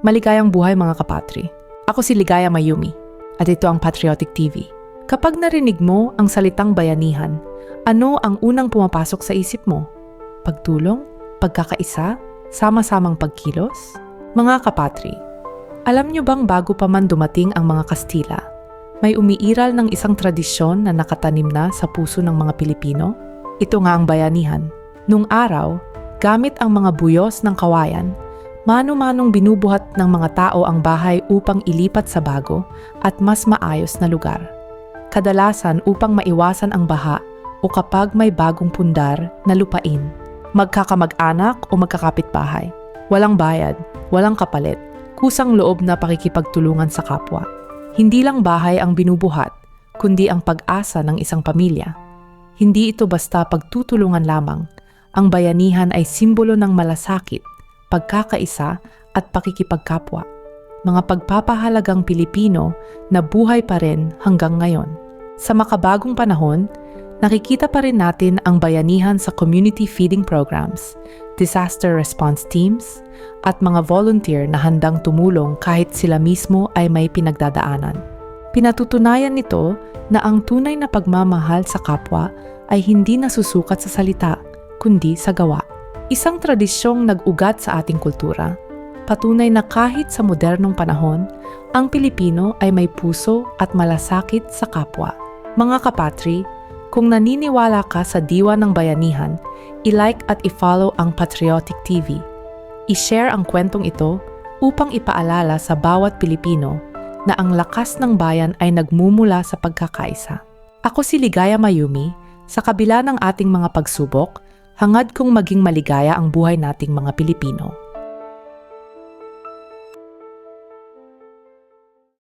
Maligayang buhay mga kapatri. Ako si Ligaya Mayumi at ito ang Patriotic TV. Kapag narinig mo ang salitang bayanihan, ano ang unang pumapasok sa isip mo? Pagtulong? Pagkakaisa? Sama-samang pagkilos? Mga kapatri, alam nyo bang bago pa man dumating ang mga Kastila, may umiiral ng isang tradisyon na nakatanim na sa puso ng mga Pilipino? Ito nga ang bayanihan. Nung araw, gamit ang mga buyos ng kawayan, mano-manong binubuhat ng mga tao ang bahay upang ilipat sa bago at mas maayos na lugar. Kadalasan upang maiwasan ang baha o kapag may bagong pundar na lupain, magkakamag-anak o magkakapitbahay. Walang bayad, walang kapalit, kusang loob na pakikipagtulungan sa kapwa. Hindi lang bahay ang binubuhat, kundi ang pag-asa ng isang pamilya. Hindi ito basta pagtutulungan lamang. Ang bayanihan ay simbolo ng malasakit, pagkakaisa at pakikipagkapwa. Mga pagpapahalagang Pilipino na buhay pa rin hanggang ngayon. Sa makabagong panahon, nakikita pa rin natin ang bayanihan sa community feeding programs, disaster response teams, at mga volunteer na handang tumulong kahit sila mismo ay may pinagdadaanan. Pinatutunayan nito na ang tunay na pagmamahal sa kapwa ay hindi nasusukat sa salita, kundi sa gawa. Isang tradisyong nag-ugat sa ating kultura. Patunay na kahit sa modernong panahon, ang Pilipino ay may puso at malasakit sa kapwa. Mga kapatri, kung naniniwala ka sa diwa ng bayanihan, i-like at i-follow ang Patriotic TV. I-share ang kwentong ito upang ipaalala sa bawat Pilipino na ang lakas ng bayan ay nagmumula sa pagkakaisa. Ako si Ligaya Mayumi. Sa kabila ng ating mga pagsubok, hangad kong maging maligaya ang buhay nating mga Pilipino.